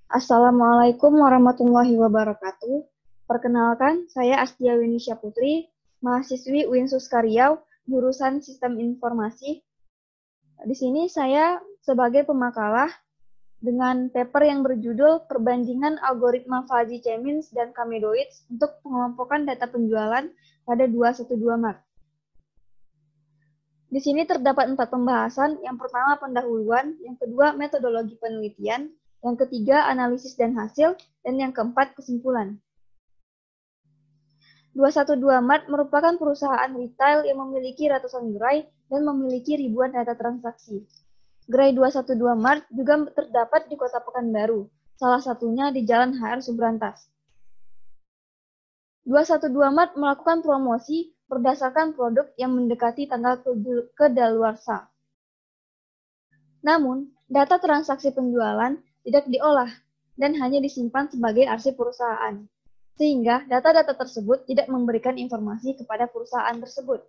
Assalamualaikum warahmatullahi wabarakatuh. Perkenalkan, saya Astia Winisya Putri, mahasiswi UIN Suskariau, jurusan Sistem Informasi. Di sini saya sebagai pemakalah dengan paper yang berjudul Perbandingan Algoritma Fuzzy Che-Mins dan Kamedoids untuk pengelompokan data penjualan pada 212 Maret. Di sini terdapat 4 pembahasan. Yang pertama pendahuluan, yang kedua metodologi penelitian, yang ketiga analisis dan hasil, dan yang keempat kesimpulan. 212 Mart merupakan perusahaan retail yang memiliki ratusan gerai dan memiliki ribuan data transaksi. Gerai 212 Mart juga terdapat di Kota Pekanbaru, salah satunya di Jalan HR Subrantas. 212 Mart melakukan promosi berdasarkan produk yang mendekati tanggal kedaluarsa. Namun, data transaksi penjualan tidak diolah dan hanya disimpan sebagai arsip perusahaan, sehingga data-data tersebut tidak memberikan informasi kepada perusahaan tersebut.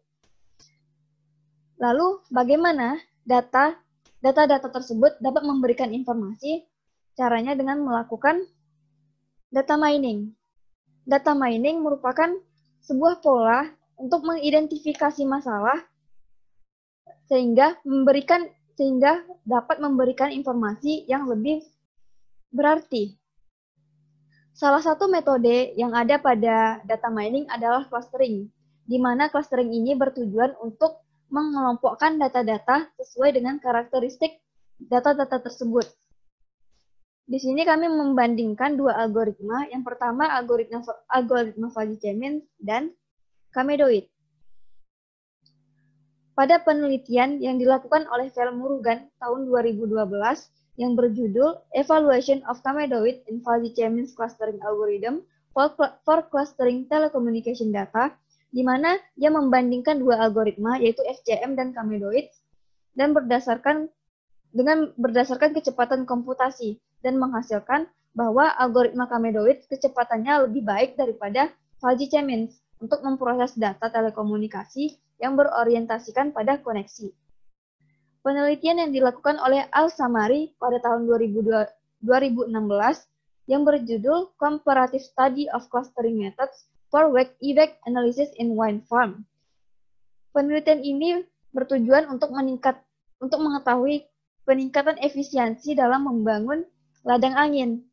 Lalu, bagaimana data-data tersebut dapat memberikan informasi? Caranya dengan melakukan data mining. Data mining merupakan sebuah pola untuk mengidentifikasi masalah sehingga dapat memberikan informasi yang lebih berarti. Salah satu metode yang ada pada data mining adalah clustering, di mana clustering ini bertujuan untuk mengelompokkan data-data sesuai dengan karakteristik data-data tersebut. Di sini kami membandingkan dua algoritma. Yang pertama algoritma Fuzzy Che-Mins dan Kamedoid. Pada penelitian yang dilakukan oleh Velmurugan tahun 2012 yang berjudul Evaluation of Kamedoid in Fuzzy Che-Mins Clustering Algorithm for Clustering Telecommunication Data, di mana dia membandingkan dua algoritma yaitu FCM dan Kamedoid dan berdasarkan kecepatan komputasi dan menghasilkan bahwa algoritma Kamedoid kecepatannya lebih baik daripada Fuzzy Che-Mins untuk memproses data telekomunikasi yang berorientasikan pada koneksi. Penelitian yang dilakukan oleh Al-Samari pada tahun 2016 yang berjudul Comparative Study of Clustering Methods for Wake-Effect Analysis in Wind Farm. Penelitian ini bertujuan untuk mengetahui peningkatan efisiensi dalam membangun ladang angin.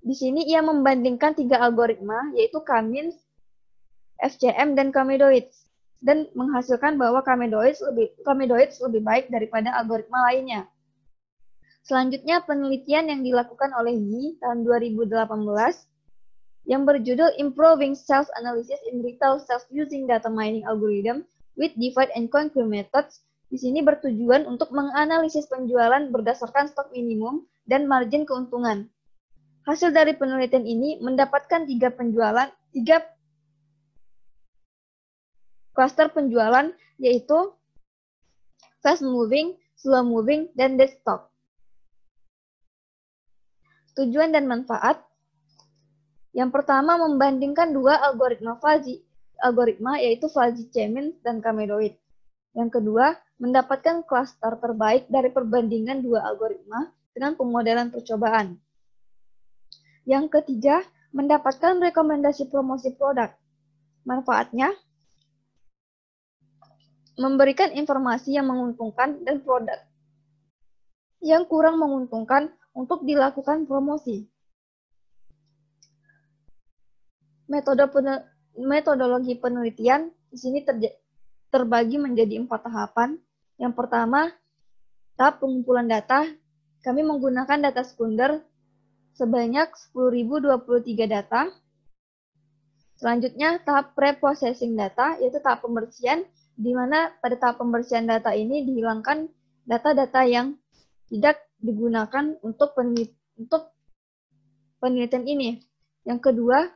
Di sini ia membandingkan 3 algoritma, yaitu Ka-means, FCM, dan Kamedoids, dan menghasilkan bahwa Kamedoids lebih baik daripada algoritma lainnya. Selanjutnya, penelitian yang dilakukan oleh Yi tahun 2018 yang berjudul Improving Sales Analysis in Retail Sales Using Data Mining Algorithm with Divide and Conquer Methods. Di sini bertujuan untuk menganalisis penjualan berdasarkan stok minimum dan margin keuntungan. Hasil dari penelitian ini mendapatkan 3 klaster penjualan, yaitu fast moving, slow moving, dan dead stock. Tujuan dan manfaat. Yang pertama, membandingkan 2 algoritma yaitu Fuzzy Che-Mins dan Kamedoid. Yang kedua, mendapatkan klaster terbaik dari perbandingan 2 algoritma dengan pemodelan percobaan. Yang ketiga, mendapatkan rekomendasi promosi produk. Manfaatnya, memberikan informasi yang menguntungkan dan produk yang kurang menguntungkan untuk dilakukan promosi. Metodologi penelitian di sini terbagi menjadi 4 tahapan. Yang pertama, tahap pengumpulan data. Kami menggunakan data sekunder sebanyak 10.023 data. Selanjutnya, tahap pre-processing data, yaitu tahap pembersihan, di mana pada tahap pembersihan data ini dihilangkan data-data yang tidak digunakan untuk penelitian ini. Yang kedua,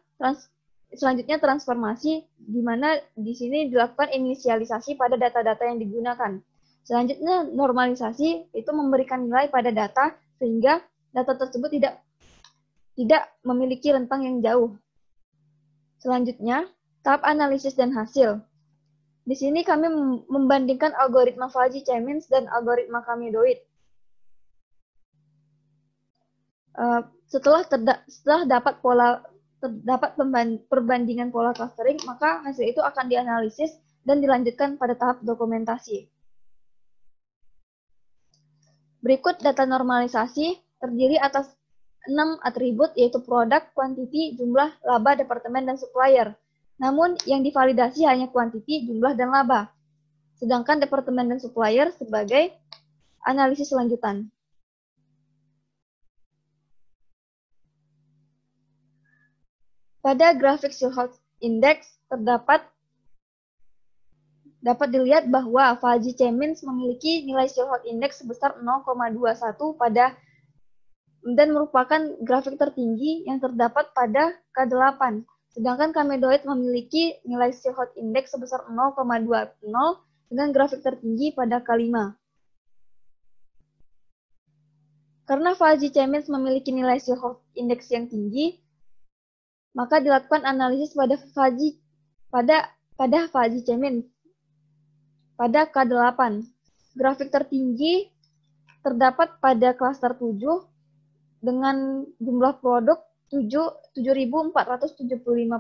selanjutnya transformasi, di mana di sini dilakukan inisialisasi pada data-data yang digunakan. Selanjutnya, normalisasi, itu memberikan nilai pada data sehingga data tersebut tidak memiliki rentang yang jauh. Selanjutnya, tahap analisis dan hasil. Di sini kami membandingkan algoritma Fuzzy Che-Mins dan algoritma Kamedoid. Setelah dapat perbandingan pola clustering, maka hasil itu akan dianalisis dan dilanjutkan pada tahap dokumentasi. Berikut data normalisasi terdiri atas 6 atribut, yaitu produk, quantity, jumlah, laba, departemen, dan supplier. Namun, yang divalidasi hanya quantity, jumlah, dan laba. Sedangkan departemen dan supplier sebagai analisis lanjutan. Pada grafik Shillholt Index dapat dilihat bahwa Fuzzy Chemins memiliki nilai Shillholt Index sebesar 0,21 dan merupakan grafik tertinggi yang terdapat pada K8. Sedangkan Kamedoid memiliki nilai Shillholt Index sebesar 0,20 dengan grafik tertinggi pada K5. Karena Fuzzy Chemins memiliki nilai Shillholt Index yang tinggi, maka dilakukan analisis pada Fuzzy Chemins pada K8. Grafik tertinggi terdapat pada klaster 7 dengan jumlah produk 7.475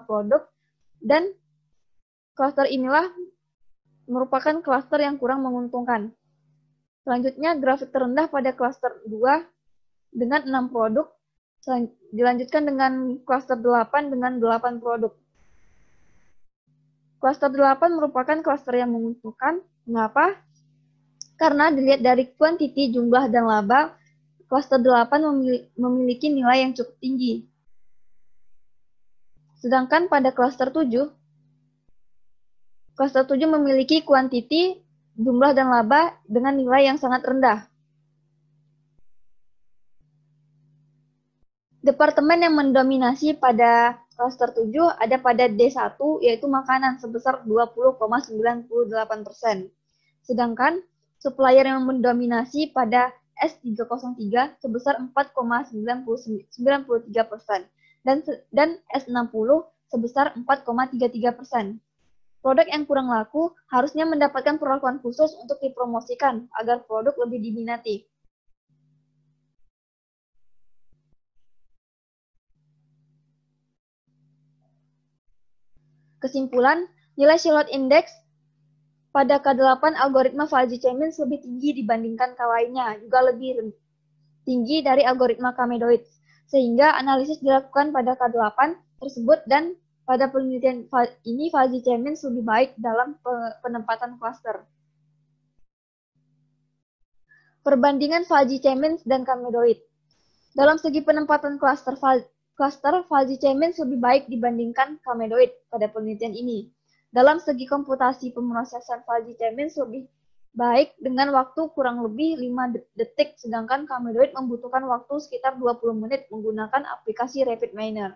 produk, dan klaster inilah merupakan klaster yang kurang menguntungkan. Selanjutnya, grafik terendah pada klaster 2 dengan 6 produk, dilanjutkan dengan klaster 8 dengan 8 produk. Klaster 8 merupakan klaster yang menguntungkan. Mengapa? Karena dilihat dari kuantiti, jumlah, dan laba, klaster 8 memiliki nilai yang cukup tinggi. Sedangkan pada klaster 7 memiliki kuantiti, jumlah, dan laba dengan nilai yang sangat rendah. Departemen yang mendominasi pada klaster 7 ada pada D1, yaitu makanan sebesar 20,98%. Sedangkan supplier yang mendominasi pada S303 sebesar 4,93% dan S60 sebesar 4,33%. Produk yang kurang laku harusnya mendapatkan perlakuan khusus untuk dipromosikan agar produk lebih diminati. Kesimpulan, nilai Shillholt Index pada K8 algoritma Fuzzy Chemins lebih tinggi dibandingkan K lainnya, juga lebih tinggi dari algoritma Kamedoid, sehingga analisis dilakukan pada K8 tersebut, dan pada penelitian ini Fuzzy Chemins lebih baik dalam penempatan klaster. Perbandingan Fuzzy Chemins dan Kamedoid. Dalam segi penempatan klaster Fuzzy Chemins lebih baik dibandingkan Kamedoid pada penelitian ini. Dalam segi komputasi pemrosesan Fuzzy Chemins lebih baik dengan waktu kurang lebih 5 detik, sedangkan Kamedoid membutuhkan waktu sekitar 20 menit menggunakan aplikasi RapidMiner.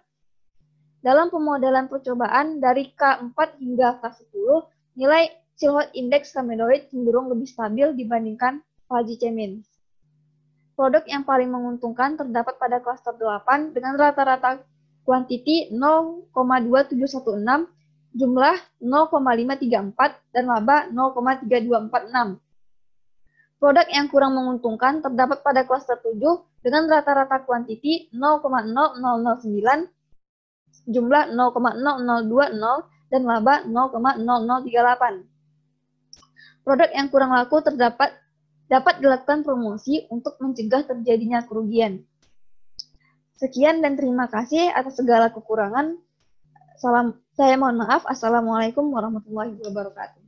Dalam pemodelan percobaan dari K4 hingga K10, nilai Shillholt Index Kamedoid cenderung lebih stabil dibandingkan Fuzzy Chemins. Produk yang paling menguntungkan terdapat pada klaster 8 dengan rata-rata kuantiti 0,2716, jumlah 0,534, dan laba 0,3246. Produk yang kurang menguntungkan terdapat pada klaster 7 dengan rata-rata kuantiti 0,0009, jumlah 0,0020, dan laba 0,0038. Produk yang kurang laku dapat dilakukan promosi untuk mencegah terjadinya kerugian. Sekian dan terima kasih atas segala kekurangan. Saya mohon maaf. Assalamualaikum warahmatullahi wabarakatuh.